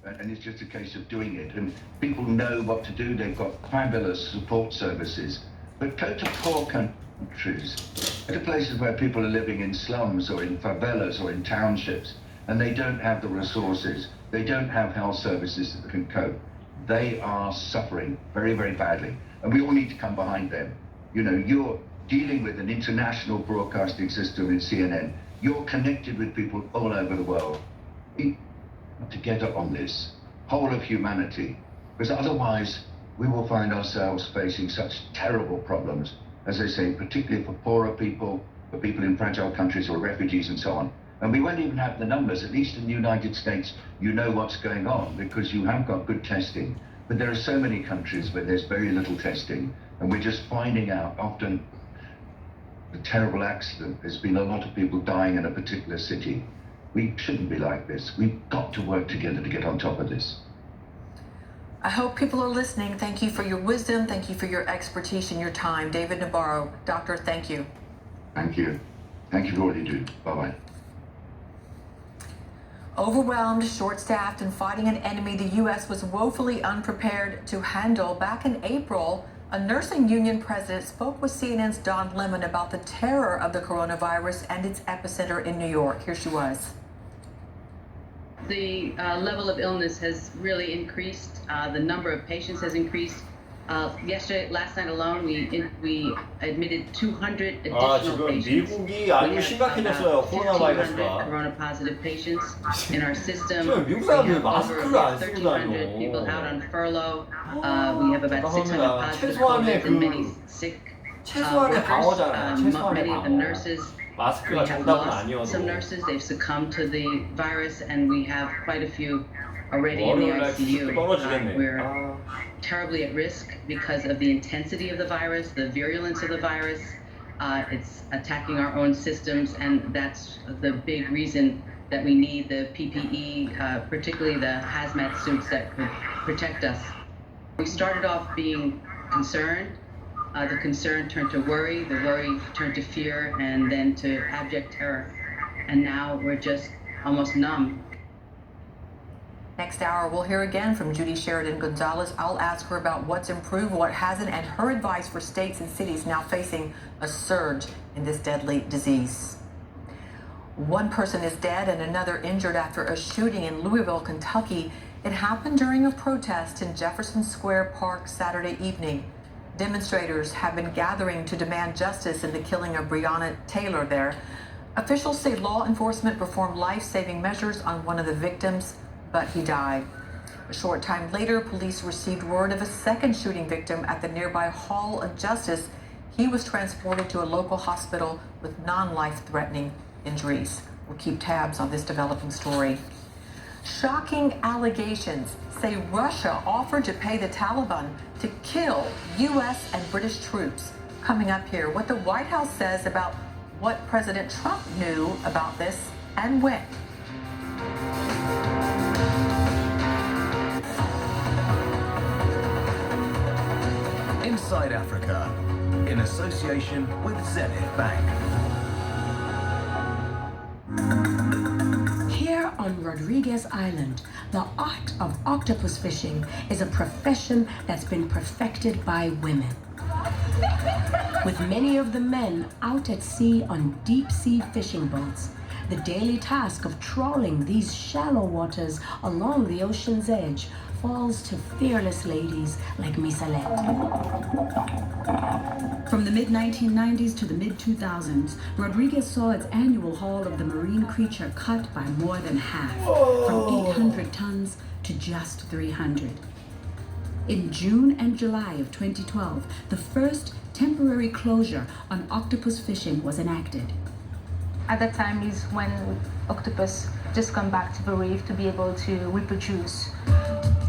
and it's just a case of doing it. And people know what to do. They've got fabulous support services. But go to poor countries, go to places where people are living in slums or in favelas or in townships, and they don't have the resources. They don't have health services that can cope. They are suffering very, very badly. And we all need to come behind them. You know, you're dealing with an international broadcasting system in CNN. You're connected with people all over the world. We have to get up on this, whole of humanity, because otherwise we will find ourselves facing such terrible problems, as I say, particularly for poorer people, for people in fragile countries or refugees and so on. And we won't even have the numbers. At least in the United States, you know what's going on because you have got good testing. But there are so many countries where there's very little testing, and we're just finding out often a terrible accident. There's been a lot of people dying in a particular city. We shouldn't be like this. We've got to work together to get on top of this. I hope people are listening. Thank you for your wisdom. Thank you for your expertise and your time. David Nabarro. Doctor, thank you. Thank you. Thank you for all you do. Bye-bye. Overwhelmed, short-staffed, and fighting an enemy the U.S. was woefully unprepared to handle. Back in April, a nursing union president spoke with CNN's Don Lemon about the terror of the coronavirus and its epicenter in New York. Here she was. The level of illness has really increased. The number of patients has increased. Last night alone, we admitted 200 additional patients. 미국이 아주 심각해졌어요. 코로나 바이러스가. Corona positive patients in our system. 미국 사람들 마스크를 안 쓰고 다녀. 1,300 people out on furlough. We have about 600 positive 최소한의 COVID and many sick 최소한의 방어잖아요. 최소한의 many of the 방어. nurses. 마스크가 We have 정답은 lost 아니어도. some nurses. They've succumbed to the virus, and we have quite a few already in the ICU. We're terribly at risk because of the intensity of the virus, the virulence of the virus. It's attacking our own systems, and that's the big reason that we need the PPE, particularly the hazmat suits that could protect us. We started off being concerned. The concern turned to worry, the worry turned to fear, and then to abject terror. And now we're just almost numb. Next hour, we'll hear again from Judy Sheridan Gonzalez. I'll ask her about what's improved, what hasn't, and her advice for states and cities now facing a surge in this deadly disease. One person is dead and another injured after a shooting in Louisville, Kentucky. It happened during a protest in Jefferson Square Park Saturday evening. Demonstrators have been gathering to demand justice in the killing of Breonna Taylor there. Officials say law enforcement performed life-saving measures on one of the victims, but he died. A short time later, police received word of a second shooting victim at the nearby Hall of Justice. He was transported to a local hospital with non-life-threatening injuries. We'll keep tabs on this developing story. Shocking allegations say Russia offered to pay the Taliban to kill U.S. and British troops. Coming up here, what the White House says about what President Trump knew about this and when. Inside Africa, in association with Zenith Bank. Here on Rodriguez Island, the art of octopus fishing is a profession that's been perfected by women. With many of the men out at sea on deep-sea fishing boats, the daily task of trawling these shallow waters along the ocean's edge falls to fearless ladies like Misalette. From the mid-1990s to the mid-2000s, Rodriguez saw its annual haul of the marine creature cut by more than half, from 800 tons to just 300. In June and July of 2012, the first temporary closure on octopus fishing was enacted. At that time is when octopus just come back to the reef to be able to reproduce.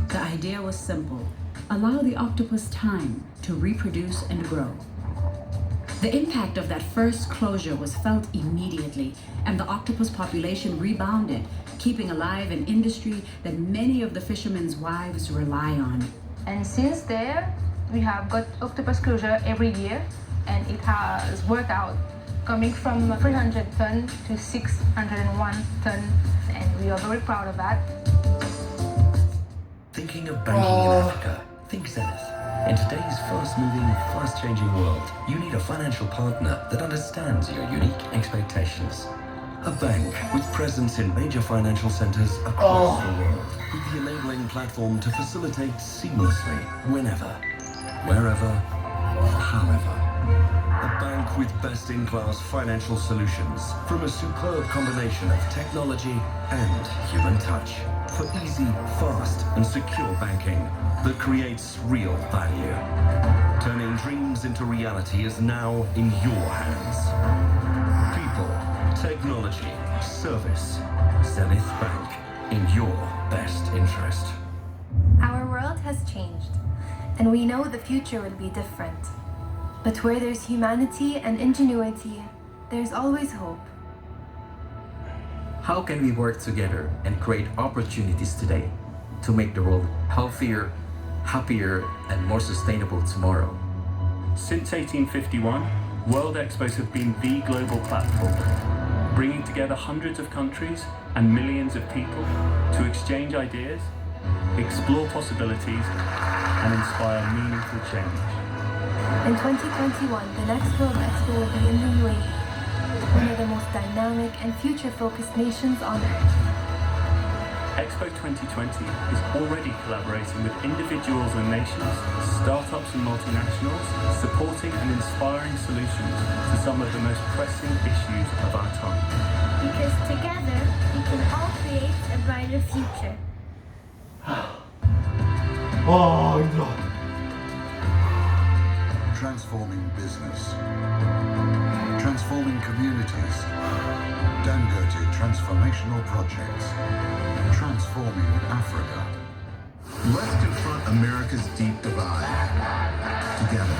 The idea was simple: allow the octopus time to reproduce and grow. The impact of that first closure was felt immediately, and the octopus population rebounded, keeping alive an industry that many of the fishermen's wives rely on. And since there, we have got octopus closure every year, and it has worked out, coming from 300 ton to 601 ton, and we are very proud of that. banking in Africa, think Zenith. In today's fast-moving, fast-changing world, you need a financial partner that understands your unique expectations. A bank with presence in major financial centers across the world, with the enabling platform to facilitate seamlessly, whenever, wherever, however. A bank with best-in-class financial solutions from a superb combination of technology and human touch for easy, fast, and secure banking that creates real value. Turning dreams into reality is now in your hands. People, technology, service. Zenith Bank, in your best interest. Our world has changed, and we know the future will be different. But where there's humanity and ingenuity, there's always hope. How can we work together and create opportunities today to make the world healthier, happier, and more sustainable tomorrow? Since 1851, World Expos have been the global platform, bringing together hundreds of countries and millions of people to exchange ideas, explore possibilities, and inspire meaningful change. In 2021, the next World Expo will be in the UAE, one of the most dynamic and future-focused nations on Earth. Expo 2020 is already collaborating with individuals and nations, startups and multinationals, supporting and inspiring solutions to some of the most pressing issues of our time. Because together, we can all create a brighter future. 힘들어. Transforming business. Transforming communities. Dangote transformational projects. Transforming Africa. Let's confront America's deep divide. Together.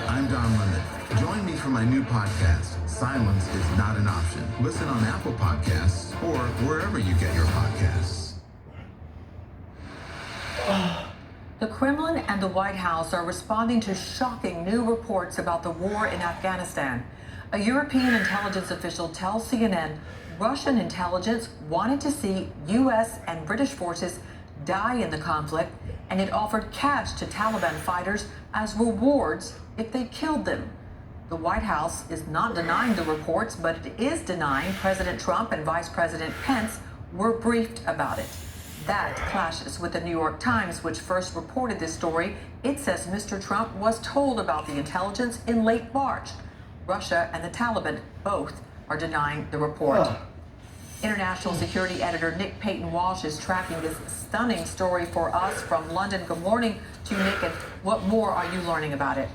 I'm Don Lemon. Join me for my new podcast, Silence is Not an Option. Listen on Apple Podcasts or wherever you get your podcasts. The Kremlin and the White House are responding to shocking new reports about the war in Afghanistan. A European intelligence official tells CNN Russian intelligence wanted to see U.S. and British forces die in the conflict, and it offered cash to Taliban fighters as rewards if they killed them. The White House is not denying the reports, but it is denying President Trump and Vice President Pence were briefed about it. That clashes with the New York Times, which first reported this story. It says Mr. Trump was told about the intelligence in late March. Russia and the Taliban both are denying the report. International security editor Nick Payton-Walsh is tracking this stunning story for us from London. Good morning to you, Nick, and what more are you learning about it?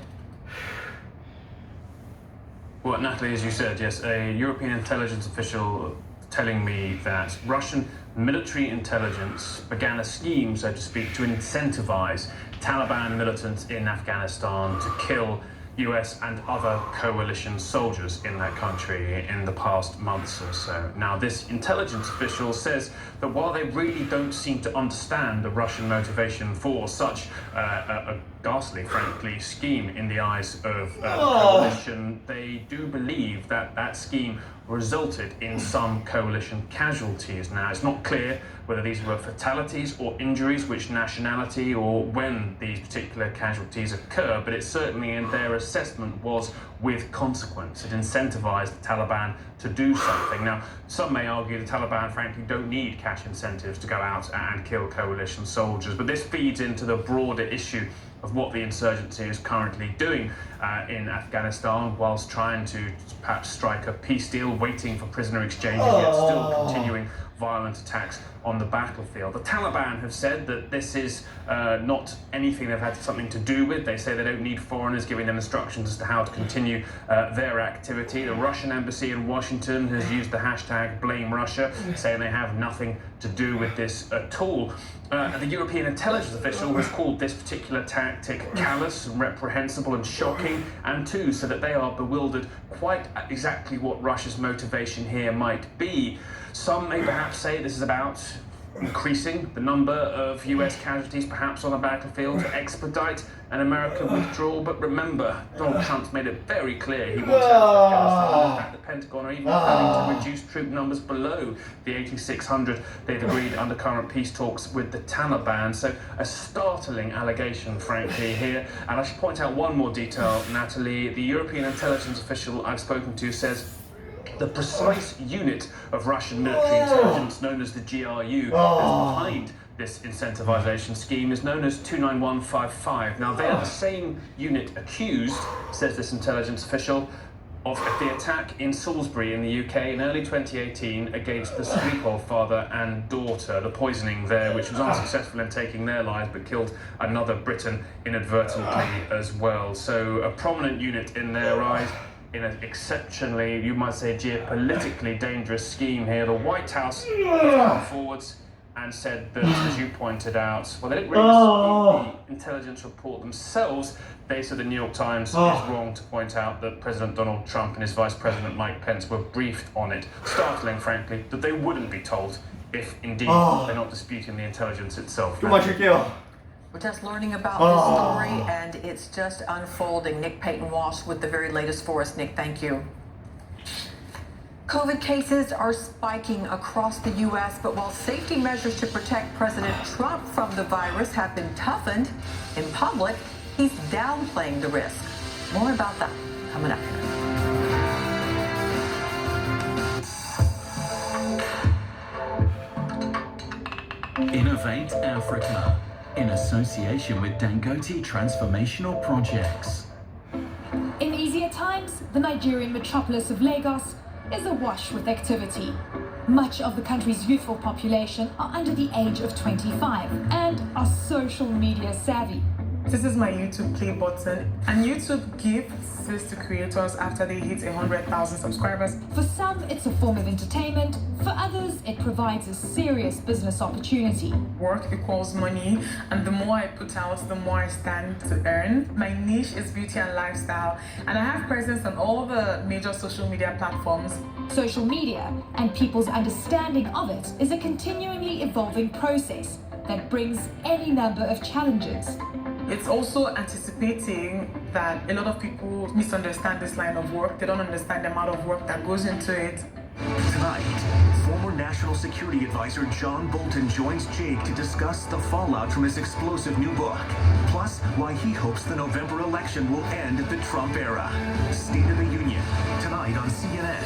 Well, Natalie, as you said, yes, a European intelligence official telling me that Russian military intelligence began a scheme, so to speak, to incentivize Taliban militants in Afghanistan to kill US and other coalition soldiers in that country in the past months or so. Now, this intelligence official says that while they really don't seem to understand the Russian motivation for such a ghastly, frankly, scheme in the eyes of the coalition, they do believe that that scheme resulted in some coalition casualties. Now, it's not clear whether these were fatalities or injuries, which nationality or when these particular casualties occur, but it certainly in their assessment was with consequence. It incentivized the Taliban to do something. Now, some may argue the Taliban frankly don't need cash incentives to go out and kill coalition soldiers, but this feeds into the broader issue of what the insurgency is currently doing in Afghanistan, whilst trying to perhaps strike a peace deal, waiting for prisoner exchanges, yet still continuing violent attacks on the battlefield. The Taliban have said that this is not anything they've had something to do with. They say they don't need foreigners giving them instructions as to how to continue their activity. The Russian embassy in Washington has used the hashtag Blame Russia, saying they have nothing to do with this at all. The European intelligence official has called this particular tactic callous, reprehensible and shocking, and too, so that they are bewildered quite exactly what Russia's motivation here might be. Some may perhaps say this is about increasing the number of US casualties perhaps on the battlefield to expedite an American withdrawal. But remember, Donald Trump's made it very clear he wants Afghanistan. In fact, the Pentagon are even planning to reduce troop numbers below the 8,600 they've agreed under current peace talks with the Taliban. So a startling allegation, frankly, here. And I should point out one more detail, Natalie. The European intelligence official I've spoken to says the precise unit of Russian military intelligence known as the GRU that's behind this incentivization scheme is known as 29155. Now, they are the same unit accused, says this intelligence official, of the attack in Salisbury in the UK in early 2018 against the Skripal father and daughter, the poisoning there, which was unsuccessful in taking their lives but killed another Briton inadvertently as well. So a prominent unit in their eyes, in an exceptionally, you might say, geopolitically dangerous scheme here. The White House has come forwards and said that, as you pointed out, well, they didn't really dispute the intelligence report themselves. They said the New York Times is wrong to point out that President Donald Trump and his Vice President Mike Pence were briefed on it. Startling, frankly, that they wouldn't be told if, indeed, they're not disputing the intelligence itself. We're just learning about this story, and it's just unfolding. Nick Payton-Walsh with the very latest for us. Nick, thank you. COVID cases are spiking across the U.S., but while safety measures to protect President Trump from the virus have been toughened in public, he's downplaying the risk. More about that coming up here. Innovate Africa, in association with Dangote Transformational Projects. In easier times, the Nigerian metropolis of Lagos is awash with activity. Much of the country's youthful population are under the age of 25 and are social media savvy. This is my YouTube play button, and YouTube gives this to creators after they hit 100,000 subscribers. For some, it's a form of entertainment. For others, it provides a serious business opportunity. Work equals money, and the more I put out, the more I stand to earn. My niche is beauty and lifestyle, and I have presence on all the major social media platforms. Social media and people's understanding of it is a continually evolving process that brings any number of challenges. It's also anticipating that a lot of people misunderstand this line of work. They don't understand the amount of work that goes into it. Tonight, former National Security Advisor John Bolton joins Jake to discuss the fallout from his explosive new book, plus why he hopes the November election will end the Trump era. State of the Union, tonight on CNN.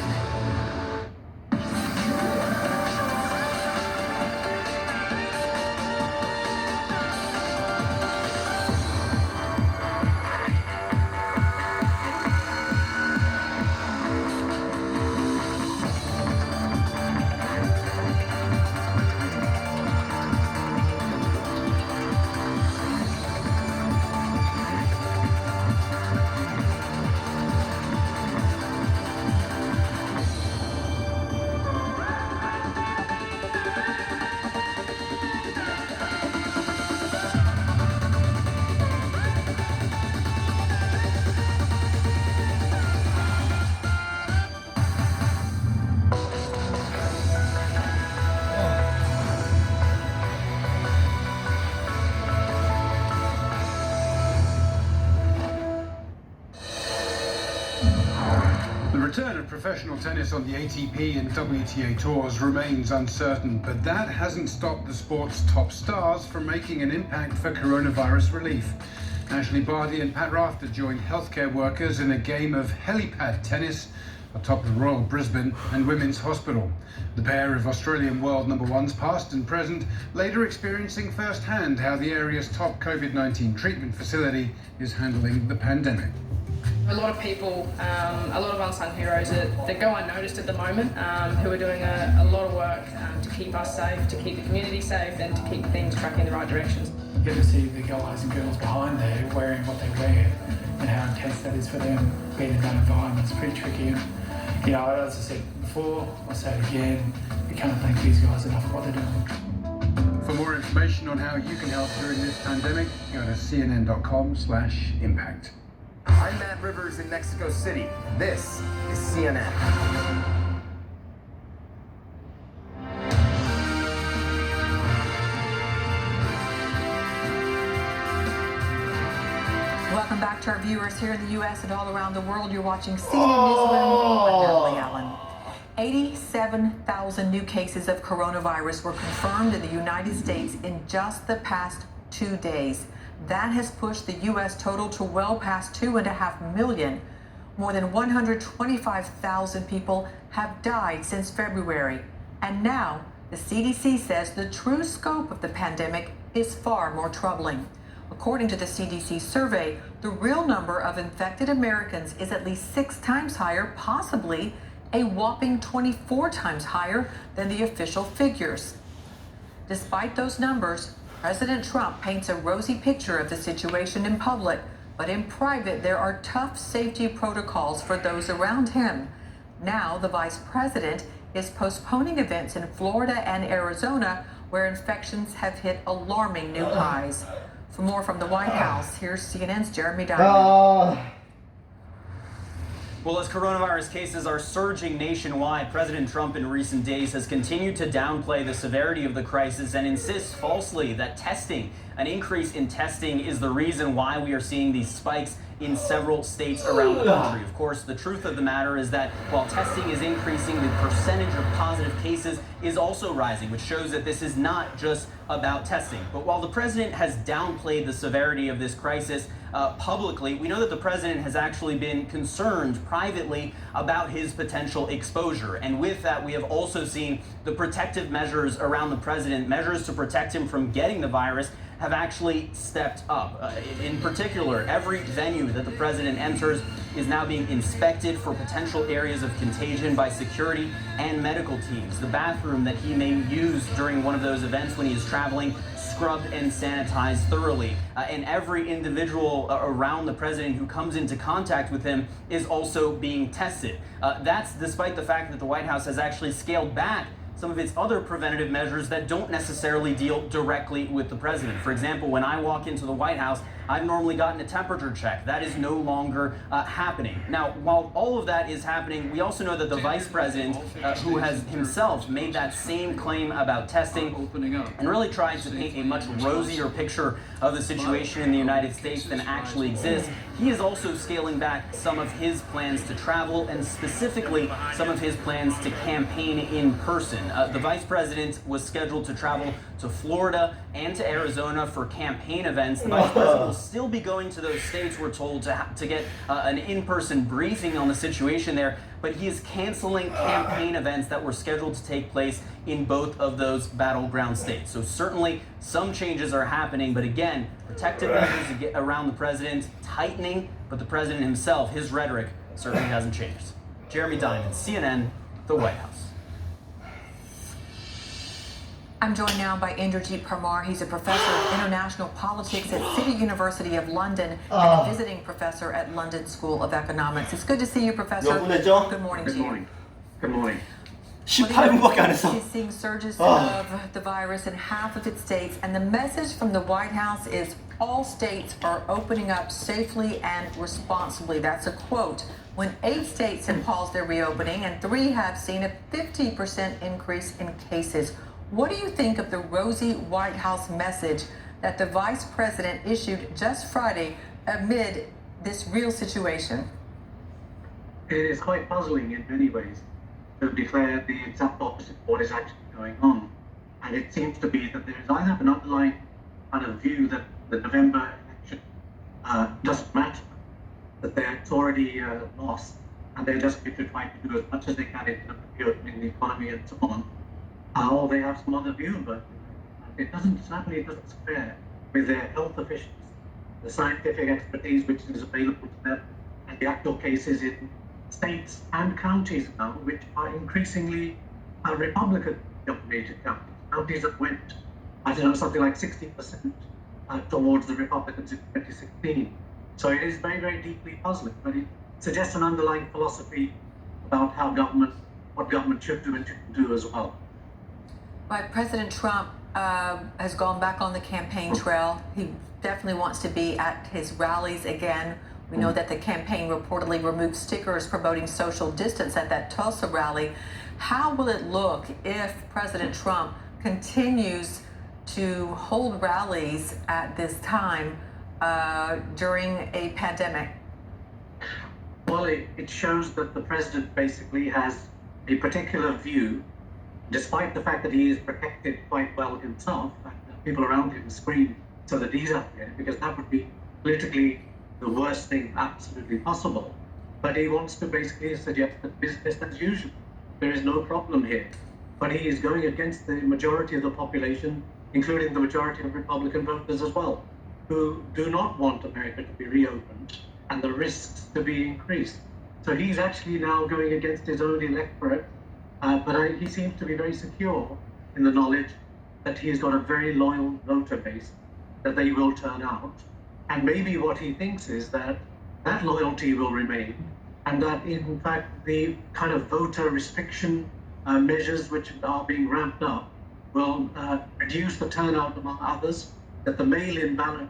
The return of professional tennis on the ATP and WTA tours remains uncertain, but that hasn't stopped the sport's top stars from making an impact for coronavirus relief. Ashley Barty and Pat Rafter joined healthcare workers in a game of helipad tennis atop the Royal Brisbane and Women's Hospital. The pair of Australian world number ones, past and present, later experiencing firsthand how the area's top COVID-19 treatment facility is handling the pandemic. A lot of people, a lot of unsung heroes that go unnoticed at the moment, who are doing a lot of work to keep us safe, to keep the community safe, and to keep things tracking in the right directions. You get to see the guys and girls behind there wearing what they wear and how intense that is for them being in that environment. It's pretty tricky. And, you know, as I said before, I'll say it again, we can't thank these guys enough for what they're doing. For more information on how you can help during this pandemic, go to cnn.com/impact. I'm Matt Rivers in Mexico City. This is CNN. Welcome back to our viewers here in the U.S. and all around the world. You're watching CNN Newsroom. I'm Natalie Allen. 87,000 new cases of coronavirus were confirmed in the United States in just the past 2 days. That has pushed the U.S. total to well past 2.5 million. More than 125,000 people have died since February. And now the CDC says the true scope of the pandemic is far more troubling. According to the CDC survey, the real number of infected Americans is at least 6 times higher, possibly a whopping 24 times higher than the official figures. Despite those numbers, President Trump paints a rosy picture of the situation in public, but in private, there are tough safety protocols for those around him. Now, the vice president is postponing events in Florida and Arizona, where infections have hit alarming new highs. For more from the White House, here's CNN's Jeremy Diamond. Well, as coronavirus cases are surging nationwide, President Trump in recent days has continued to downplay the severity of the crisis and insists falsely that an increase in testing is the reason why we are seeing these spikes in several states around the country. Of course, the truth of the matter is that while testing is increasing, the percentage of positive cases is also rising, which shows that this is not just about testing. But while the president has downplayed the severity of this crisis publicly, we know that the president has actually been concerned privately about his potential exposure. And with that, we have also seen the protective measures around the president, measures to protect him from getting the virus, have actually stepped up. In particular, every venue that the president enters is now being inspected for potential areas of contagion by security and medical teams. The bathroom that he may use during one of those events when he is traveling, scrubbed and sanitized thoroughly. And every individual around the president who comes into contact with him is also being tested. That's despite the fact that the White House has actually scaled back some of its other preventative measures that don't necessarily deal directly with the president. For example, when I walk into the White House, I've normally gotten a temperature check. That is no longer happening. Now, while all of that is happening, we also know that the vice president, who has himself made that same claim about testing and really tried to paint a much rosier picture of the situation in the United States than actually exists, he is also scaling back some of his plans to travel and specifically some of his plans to campaign in person. The vice president was scheduled to travel to Florida and to Arizona for campaign events. The vice president will still be going to those states, we're told, to get an in-person briefing on the situation there, but he is canceling campaign events that were scheduled to take place in both of those battleground states. So certainly some changes are happening, but again, protective measures to get around the president, tightening, but the president himself, his rhetoric certainly hasn't changed. Jeremy Diamond, CNN, the White House. I'm joined now by Indrajit Parmar. He's a professor of international politics at City University of London and a visiting professor at London School of Economics. It's good to see you, Professor. Good morning to you. Good morning. 18분밖에 안 했어. He's seeing surges of the virus in half of its states, and the message from the White House is all states are opening up safely and responsibly. That's a quote. When 8 states have paused their reopening and 3 have seen a 50% increase in cases. What do you think of the rosy White House message that the vice president issued just Friday amid this real situation? It is quite puzzling in many ways to declare the exact opposite of what is actually going on. And it seems to be that there is either an underlying kind of view that the November election doesn't matter, that it's already lost, and they're just going to try to do as much as they can in terms of reopening the economy and so on. Or they have some other view, but it doesn't square with their health officials, the scientific expertise which is available to them, and the actual cases in states and counties now, which are increasingly Republican-dominated counties that went, I don't know, something like 60% towards the Republicans in 2016. So it is very, very deeply puzzling, but it suggests an underlying philosophy about how what government should do and shouldn't do as well. Right, President Trump has gone back on the campaign trail. He definitely wants to be at his rallies again. We know that the campaign reportedly removed stickers promoting social distance at that Tulsa rally. How will it look if President Trump continues to hold rallies at this time during a pandemic? Well, it shows that the president basically has a particular view, despite the fact that he is protected quite well himself, and people around him scream so that he's up there, because that would be politically the worst thing absolutely possible. But he wants to basically suggest that business as usual. There is no problem here. But he is going against the majority of the population, including the majority of Republican voters as well, who do not want America to be reopened and the risks to be increased. So he's actually now going against his own electorate, but he seems to be very secure in the knowledge that he's got a very loyal voter base, that they will turn out. And maybe what he thinks is that that loyalty will remain, and that in fact the kind of voter restriction measures which are being ramped up will reduce the turnout among others, that the mail-in ballot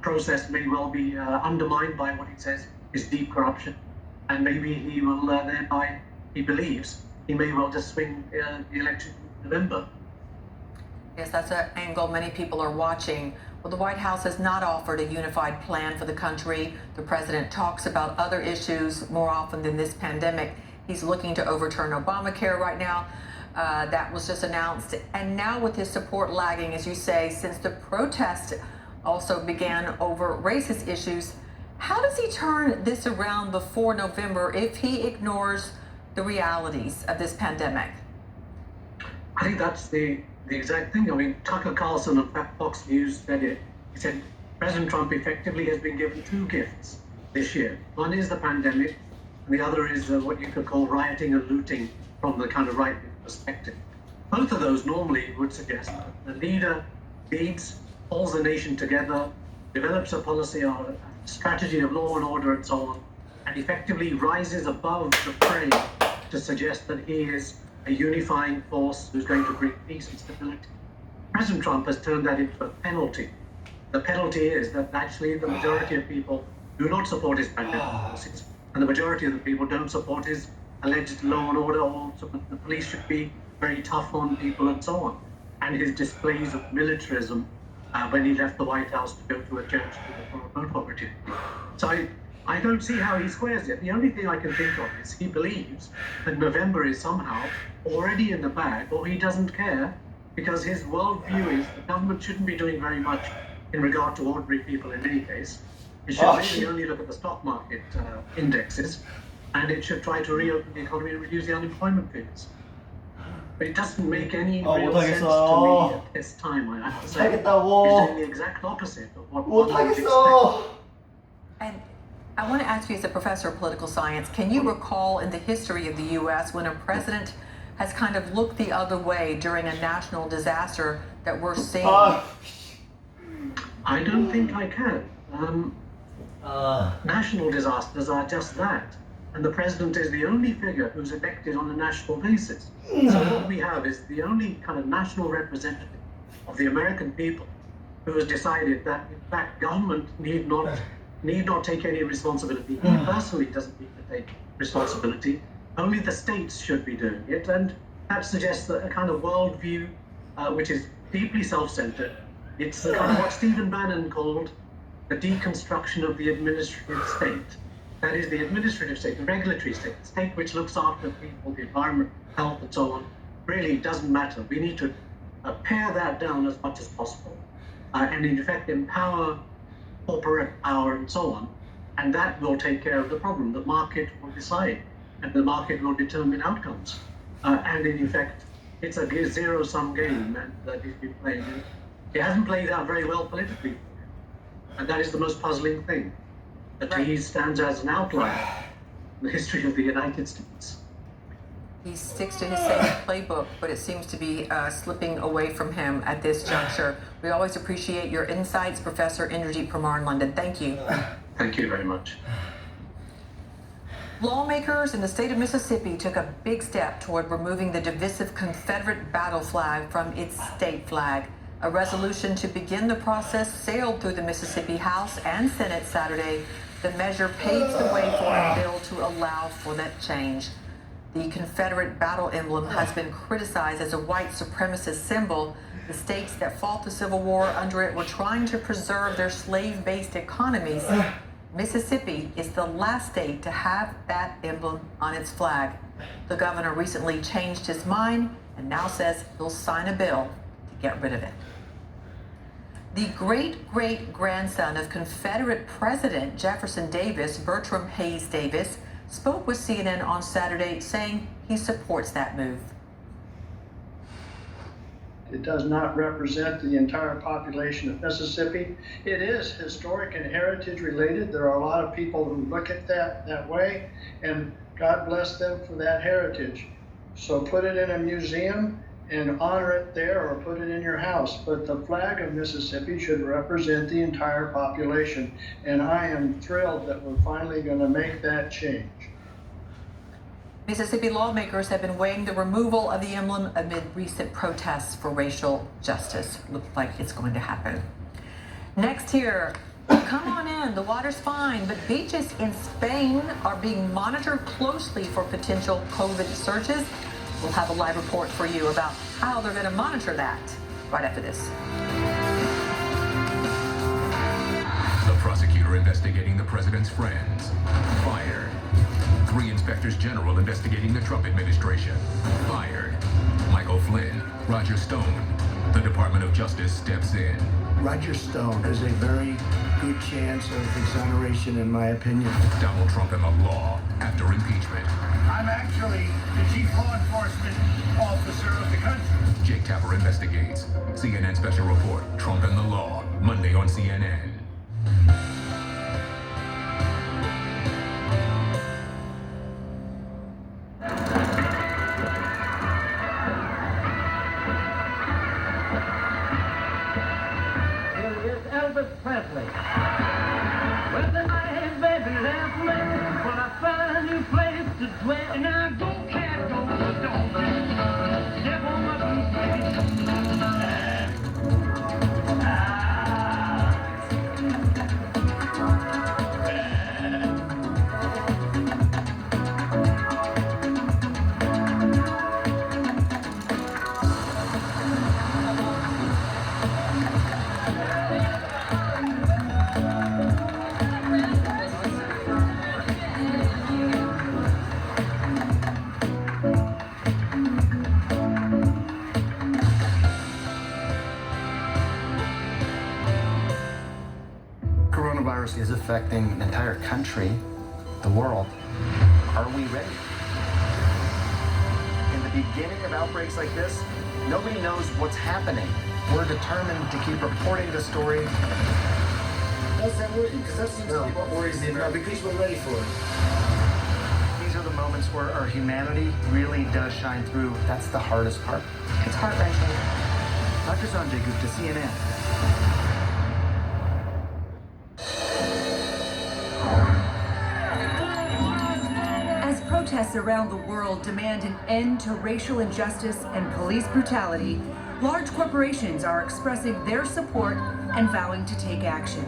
process may well be undermined by what he says is deep corruption, and maybe he will thereby, he believes, he may well just swing the election in November. Yes, that's an angle many people are watching. Well, the White House has not offered a unified plan for the country. The president talks about other issues more often than this pandemic. He's looking to overturn Obamacare right now. That was just announced. And now with his support lagging, as you say, since the protest also began over racist issues, how does he turn this around before November if he ignores the realities of this pandemic? I think that's the exact thing. I mean, Tucker Carlson on Fox News said it. He said President Trump effectively has been given two gifts this year. One is the pandemic, and the other is what you could call rioting and looting from the kind of right perspective. Both of those normally would suggest that the leader leads, pulls the nation together, develops a policy or a strategy of law and order and so on, and effectively rises above the fray to suggest that he is a unifying force who's going to bring peace and stability. President Trump has turned that into a penalty. The penalty is that actually the majority of people do not support his pandemic policies, and the majority of the people don't support his alleged law and order, or the police should be very tough on people and so on, and his displays of militarism when he left the White House to go to a church for a vote opportunity. So I don't see how he squares it. The only thing I can think of is he believes that November is somehow already in the bag, or he doesn't care, because his worldview is the government shouldn't be doing very much in regard to ordinary people in any case. It should really only look at the stock market indexes, and it should try to reopen the economy and reduce the unemployment figures. But it doesn't make any real sense to me at this time, I have to say. It's doing the exact opposite of what one would expect. And I want to ask you, as a professor of political science, can you recall in the history of the U.S. when a president has kind of looked the other way during a national disaster that we're seeing? I don't think I can. National disasters are just that. And the president is the only figure who's elected on a national basis. So what we have is the only kind of national representative of the American people who has decided that, in fact, government need not take any responsibility. He personally doesn't need to take responsibility. Only the states should be doing it. And that suggests that a kind of worldview which is deeply self-centered. It's kind of what Stephen Bannon called the deconstruction of the administrative state. That is, the administrative state, the regulatory state, the state which looks after people, the environment, health, and so on, really doesn't matter. We need to pare that down as much as possible and, in effect, empower corporate power and so on, and that will take care of the problem. The market will decide, and the market will determine outcomes. And in effect, it's a zero-sum game that he's been playing. It hasn't played out very well politically, and that is the most puzzling thing. That he stands as an outlier in the history of the United States. He sticks to his same playbook, but it seems to be slipping away from him at this juncture. We always appreciate your insights, Professor Indrajit Parmar in London. Thank you. Thank you very much. Lawmakers in the state of Mississippi took a big step toward removing the divisive Confederate battle flag from its state flag. A resolution to begin the process sailed through the Mississippi House and Senate Saturday. The measure paves the way for a bill to allow for that change. The Confederate battle emblem has been criticized as a white supremacist symbol. The states that fought the Civil War under it were trying to preserve their slave-based economies. Mississippi is the last state to have that emblem on its flag. The governor recently changed his mind and now says he'll sign a bill to get rid of it. The great-great-grandson of Confederate President Jefferson Davis, Bertram Hayes Davis, spoke with CNN on Saturday saying he supports that move. It does not represent the entire population of Mississippi. It is historic and heritage related. There are a lot of people who look at that way, and God bless them for that heritage. So put it in a museum and honor it there, or put it in your house. But the flag of Mississippi should represent the entire population. And I am thrilled that we're finally going to make that change. Mississippi lawmakers have been weighing the removal of the emblem amid recent protests for racial justice. Looks like it's going to happen. Next here, come on in, the water's fine, but beaches in Spain are being monitored closely for potential COVID surges. We'll have a live report for you about how they're going to monitor that right after this. The prosecutor investigating the president's friends fired. 3 inspectors general investigating the Trump administration fired. Michael Flynn, Roger Stone. The Department of Justice steps in. Roger Stone has a very good chance of exoneration, in my opinion. Donald Trump and the law after impeachment. I'm actually the chief law enforcement officer of the country. Jake Tapper investigates. CNN special report, Trump and the law, Monday on CNN. Elvis Presley. Well, the night, baby, left me, but I found a new place to dwell. And I go, cat, go, but don't step on my feet, Coronavirus is affecting an entire country, the world. Are we ready? In the beginning of outbreaks like this, nobody knows what's happening. We're determined to keep reporting the story. That's not working, because that seems to be what worries me. No, because we're ready for it. These are the moments where our humanity really does shine through. That's the hardest part. It's heart-wrenching. Dr. Sanjay Gupta, CNN. As protests around the world demand an end to racial injustice and police brutality, large corporations are expressing their support and vowing to take action.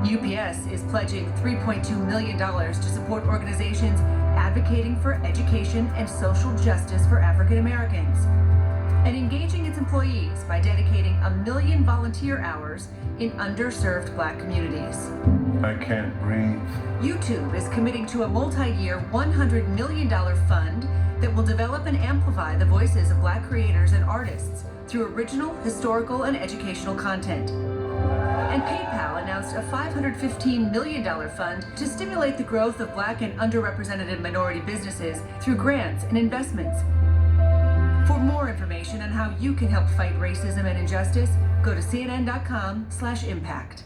UPS is pledging $3.2 million to support organizations advocating for education and social justice for African Americans, and engaging its employees by dedicating 1 million volunteer hours in underserved Black communities. I can't breathe. YouTube is committing to a multi-year $100 million fund that will develop and amplify the voices of Black creators and artists through original, historical, and educational content. And PayPal announced a $515 million fund to stimulate the growth of Black and underrepresented minority businesses through grants and investments. For more information on how you can help fight racism and injustice, go to cnn.com/impact.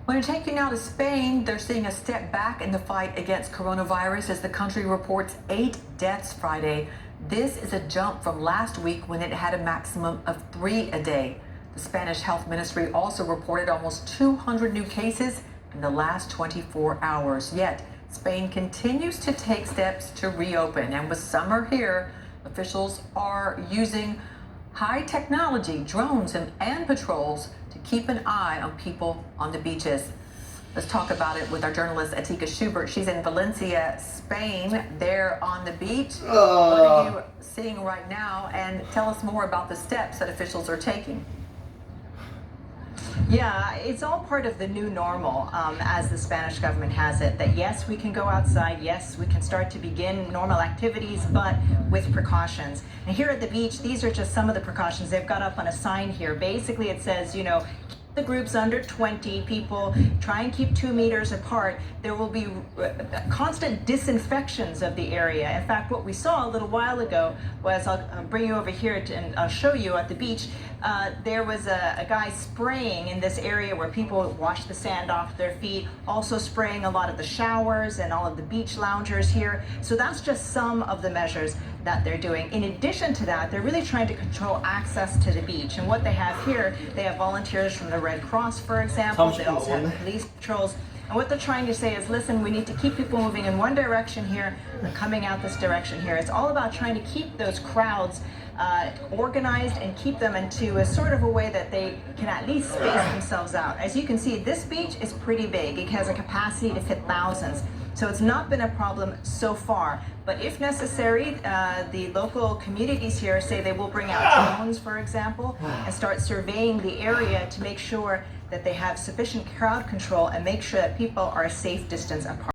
When I take you now to Spain, they're seeing a step back in the fight against coronavirus as the country reports 8 deaths Friday. This is a jump from last week when it had a maximum of 3 a day. The Spanish health ministry also reported almost 200 new cases in the last 24 hours. Yet, Spain continues to take steps to reopen. And with summer here, officials are using high technology, drones and patrols to keep an eye on people on the beaches. Let's talk about it with our journalist Atika Schubert. She's in Valencia, Spain. They're on the beach. What are you seeing right now? And tell us more about the steps that officials are taking. Yeah, it's all part of the new normal, as the Spanish government has it, that yes, we can go outside, yes, we can start to begin normal activities, but with precautions. And here at the beach, these are just some of the precautions they've got up on a sign here. Basically, it says, you know, the groups under 20 people, try and keep 2 meters apart. There will be constant disinfections of the area. In fact, what we saw a little while ago was, I'll bring you over here and I'll show you at the beach, there was a guy spraying in this area where people wash the sand off their feet, also spraying a lot of the showers and all of the beach loungers here. So that's just some of the measures that they're doing. In addition to that, they're really trying to control access to the beach. And what they have here, they have volunteers from the Red Cross, for example. They also have police patrols. And what they're trying to say is, listen, we need to keep people moving in one direction here and coming out this direction here. It's all about trying to keep those crowds organized and keep them into a sort of a way that they can at least space themselves out. As you can see, this beach is pretty big. It has a capacity to fit thousands. So it's not been a problem so far. But if necessary, the local communities here say they will bring out drones, for example, and start surveying the area to make sure that they have sufficient crowd control and make sure that people are a safe distance apart.